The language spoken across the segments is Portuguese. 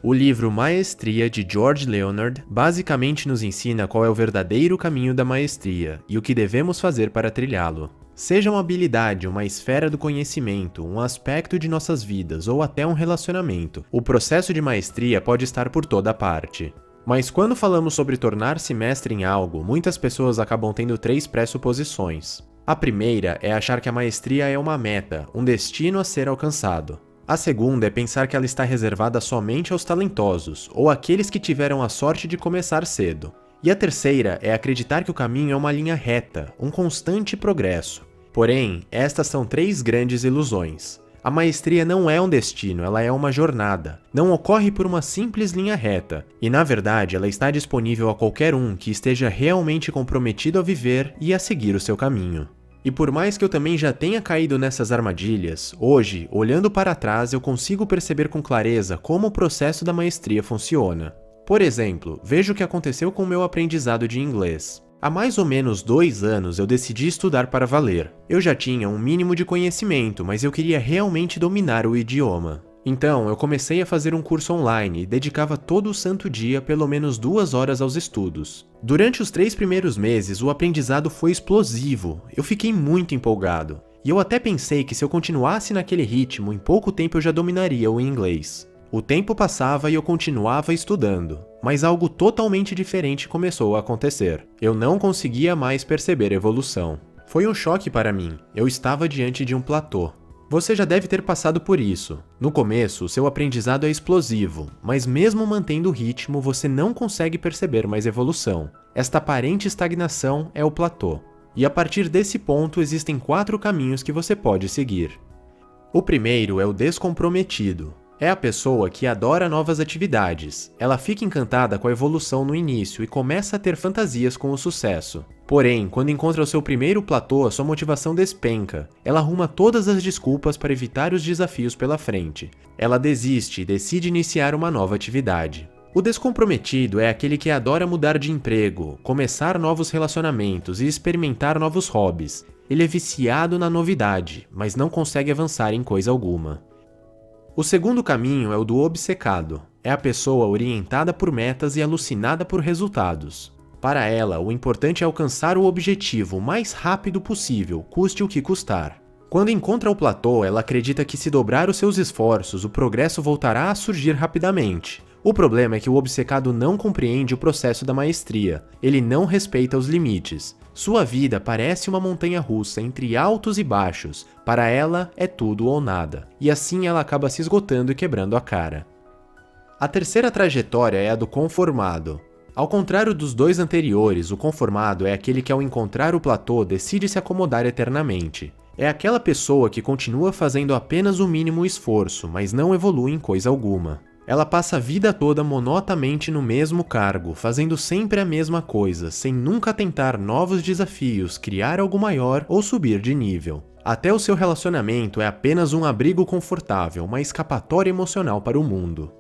O livro Maestria, de George Leonard, basicamente nos ensina qual é o verdadeiro caminho da maestria e o que devemos fazer para trilhá-lo. Seja uma habilidade, uma esfera do conhecimento, um aspecto de nossas vidas ou até um relacionamento, o processo de maestria pode estar por toda parte. Mas quando falamos sobre tornar-se mestre em algo, muitas pessoas acabam tendo 3 pressuposições. A primeira é achar que a maestria é uma meta, um destino a ser alcançado. A segunda é pensar que ela está reservada somente aos talentosos, ou àqueles que tiveram a sorte de começar cedo. E a terceira é acreditar que o caminho é uma linha reta, um constante progresso. Porém, estas são 3 grandes ilusões. A maestria não é um destino, ela é uma jornada. Não ocorre por uma simples linha reta, e na verdade ela está disponível a qualquer um que esteja realmente comprometido a viver e a seguir o seu caminho. E por mais que eu também já tenha caído nessas armadilhas, hoje, olhando para trás, eu consigo perceber com clareza como o processo da maestria funciona. Por exemplo, veja o que aconteceu com o meu aprendizado de inglês. Há mais ou menos 2 anos eu decidi estudar para valer. Eu já tinha um mínimo de conhecimento, mas eu queria realmente dominar o idioma. Então, eu comecei a fazer um curso online e dedicava todo o santo dia pelo menos 2 horas aos estudos. Durante os 3 primeiros meses, o aprendizado foi explosivo. Eu fiquei muito empolgado. E eu até pensei que se eu continuasse naquele ritmo, em pouco tempo eu já dominaria o inglês. O tempo passava e eu continuava estudando, mas algo totalmente diferente começou a acontecer. Eu não conseguia mais perceber evolução. Foi um choque para mim. Eu estava diante de um platô. Você já deve ter passado por isso. No começo, o seu aprendizado é explosivo, mas mesmo mantendo o ritmo, você não consegue perceber mais evolução. Esta aparente estagnação é o platô. E a partir desse ponto, existem 4 caminhos que você pode seguir. O primeiro é o descomprometido. É a pessoa que adora novas atividades. Ela fica encantada com a evolução no início e começa a ter fantasias com o sucesso. Porém, quando encontra o seu primeiro platô, a sua motivação despenca. Ela arruma todas as desculpas para evitar os desafios pela frente. Ela desiste e decide iniciar uma nova atividade. O descomprometido é aquele que adora mudar de emprego, começar novos relacionamentos e experimentar novos hobbies. Ele é viciado na novidade, mas não consegue avançar em coisa alguma. O segundo caminho é o do obcecado. É a pessoa orientada por metas e alucinada por resultados. Para ela, o importante é alcançar o objetivo o mais rápido possível, custe o que custar. Quando encontra o platô, ela acredita que se dobrar os seus esforços, o progresso voltará a surgir rapidamente. O problema é que o obcecado não compreende o processo da maestria. Ele não respeita os limites. Sua vida parece uma montanha-russa entre altos e baixos. Para ela, é tudo ou nada. E assim ela acaba se esgotando e quebrando a cara. A terceira trajetória é a do conformado. Ao contrário dos 2 anteriores, o conformado é aquele que ao encontrar o platô decide se acomodar eternamente. É aquela pessoa que continua fazendo apenas o mínimo esforço, mas não evolui em coisa alguma. Ela passa a vida toda monotamente no mesmo cargo, fazendo sempre a mesma coisa, sem nunca tentar novos desafios, criar algo maior ou subir de nível. Até o seu relacionamento é apenas um abrigo confortável, uma escapatória emocional para o mundo.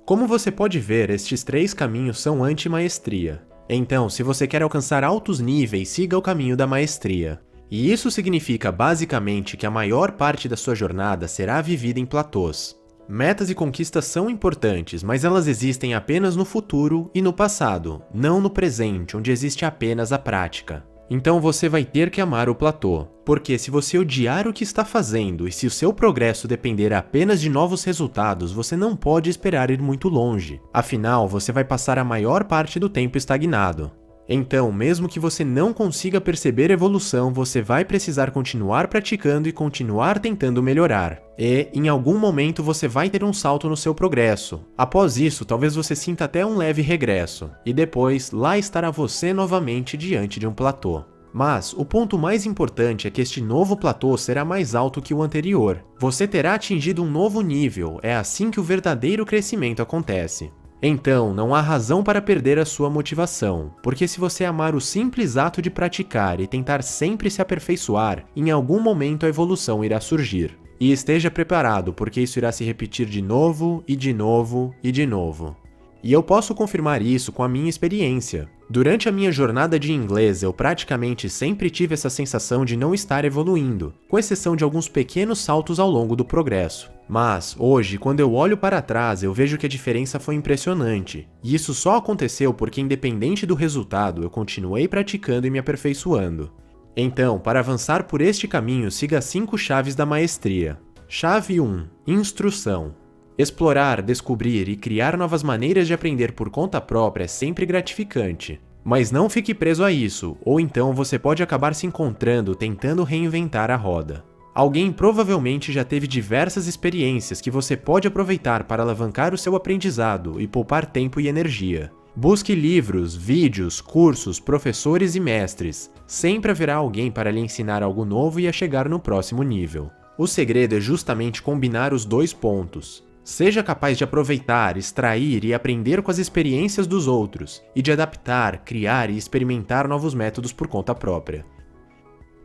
Como você pode ver, estes 3 caminhos são anti-maestria. Então, se você quer alcançar altos níveis, siga o caminho da maestria. E isso significa basicamente que a maior parte da sua jornada será vivida em platôs. Metas e conquistas são importantes, mas elas existem apenas no futuro e no passado, não no presente, onde existe apenas a prática. Então você vai ter que amar o platô, porque se você odiar o que está fazendo e se o seu progresso depender apenas de novos resultados, você não pode esperar ir muito longe. Afinal, você vai passar a maior parte do tempo estagnado. Então, mesmo que você não consiga perceber evolução, você vai precisar continuar praticando e continuar tentando melhorar. E, em algum momento, você vai ter um salto no seu progresso. Após isso, talvez você sinta até um leve regresso. E depois, lá estará você novamente diante de um platô. Mas, o ponto mais importante é que este novo platô será mais alto que o anterior. Você terá atingido um novo nível, é assim que o verdadeiro crescimento acontece. Então, não há razão para perder a sua motivação, porque se você amar o simples ato de praticar e tentar sempre se aperfeiçoar, em algum momento a evolução irá surgir. E esteja preparado, porque isso irá se repetir de novo, e de novo, e de novo. E eu posso confirmar isso com a minha experiência. Durante a minha jornada de inglês, eu praticamente sempre tive essa sensação de não estar evoluindo, com exceção de alguns pequenos saltos ao longo do progresso. Mas, hoje, quando eu olho para trás, eu vejo que a diferença foi impressionante. E isso só aconteceu porque, independente do resultado, eu continuei praticando e me aperfeiçoando. Então, para avançar por este caminho, siga as 5 chaves da maestria. Chave 1. Instrução. Explorar, descobrir e criar novas maneiras de aprender por conta própria é sempre gratificante. Mas não fique preso a isso, ou então você pode acabar se encontrando tentando reinventar a roda. Alguém provavelmente já teve diversas experiências que você pode aproveitar para alavancar o seu aprendizado e poupar tempo e energia. Busque livros, vídeos, cursos, professores e mestres. Sempre haverá alguém para lhe ensinar algo novo e a chegar no próximo nível. O segredo é justamente combinar os 2 pontos. Seja capaz de aproveitar, extrair e aprender com as experiências dos outros, e de adaptar, criar e experimentar novos métodos por conta própria.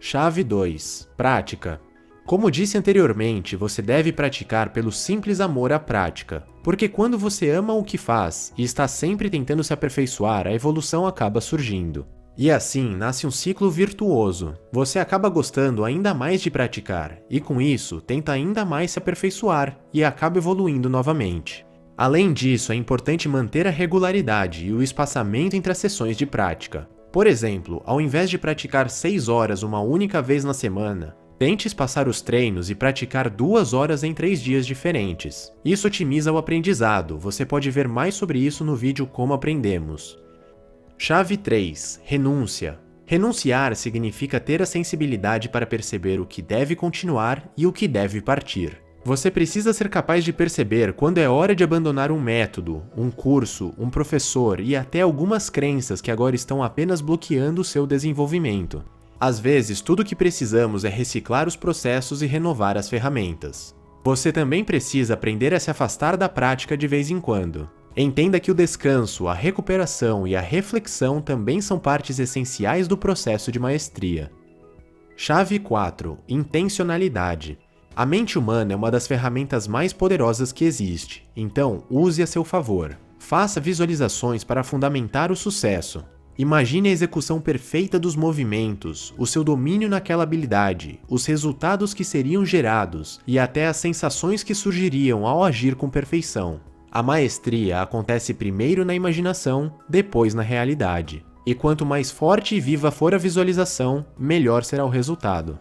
Chave 2. Prática. Como disse anteriormente, você deve praticar pelo simples amor à prática, porque quando você ama o que faz e está sempre tentando se aperfeiçoar, a evolução acaba surgindo. E assim nasce um ciclo virtuoso. Você acaba gostando ainda mais de praticar, e com isso tenta ainda mais se aperfeiçoar e acaba evoluindo novamente. Além disso, é importante manter a regularidade e o espaçamento entre as sessões de prática. Por exemplo, ao invés de praticar 6 horas uma única vez na semana, tente espaçar os treinos e praticar 2 horas em 3 dias diferentes. Isso otimiza o aprendizado, você pode ver mais sobre isso no vídeo Como Aprendemos. Chave 3. Renúncia. Renunciar significa ter a sensibilidade para perceber o que deve continuar e o que deve partir. Você precisa ser capaz de perceber quando é hora de abandonar um método, um curso, um professor e até algumas crenças que agora estão apenas bloqueando o seu desenvolvimento. Às vezes, tudo o que precisamos é reciclar os processos e renovar as ferramentas. Você também precisa aprender a se afastar da prática de vez em quando. Entenda que o descanso, a recuperação e a reflexão também são partes essenciais do processo de maestria. Chave 4. Intencionalidade. A mente humana é uma das ferramentas mais poderosas que existe, então use a seu favor. Faça visualizações para fundamentar o sucesso. Imagine a execução perfeita dos movimentos, o seu domínio naquela habilidade, os resultados que seriam gerados e até as sensações que surgiriam ao agir com perfeição. A maestria acontece primeiro na imaginação, depois na realidade. E quanto mais forte e viva for a visualização, melhor será o resultado.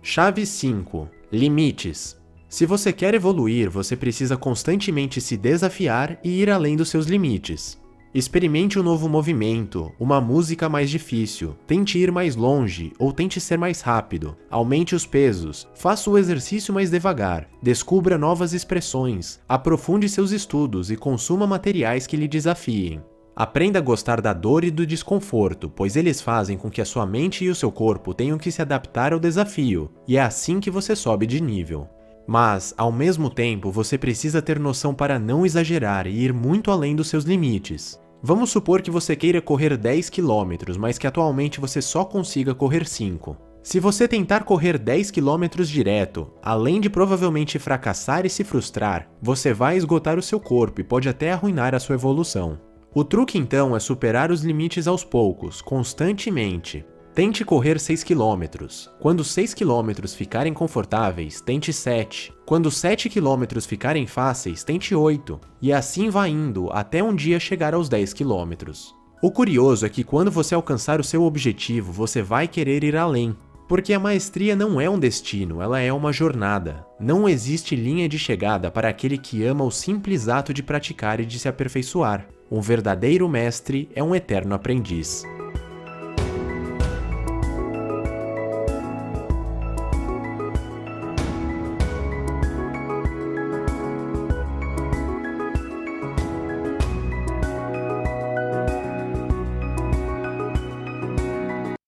Chave 5. Limites. Se você quer evoluir, você precisa constantemente se desafiar e ir além dos seus limites. Experimente um novo movimento, uma música mais difícil, tente ir mais longe ou tente ser mais rápido, aumente os pesos, faça o exercício mais devagar, descubra novas expressões, aprofunde seus estudos e consuma materiais que lhe desafiem. Aprenda a gostar da dor e do desconforto, pois eles fazem com que a sua mente e o seu corpo tenham que se adaptar ao desafio, e é assim que você sobe de nível. Mas, ao mesmo tempo, você precisa ter noção para não exagerar e ir muito além dos seus limites. Vamos supor que você queira correr 10 km, mas que atualmente você só consiga correr 5. Se você tentar correr 10 km direto, além de provavelmente fracassar e se frustrar, você vai esgotar o seu corpo e pode até arruinar a sua evolução. O truque então é superar os limites aos poucos, constantemente. Tente correr 6 km. Quando 6 km ficarem confortáveis, tente 7. Quando 7 km ficarem fáceis, tente 8. E assim vai indo até um dia chegar aos 10 km. O curioso é que quando você alcançar o seu objetivo, você vai querer ir além. Porque a maestria não é um destino, ela é uma jornada. Não existe linha de chegada para aquele que ama o simples ato de praticar e de se aperfeiçoar. Um verdadeiro mestre é um eterno aprendiz.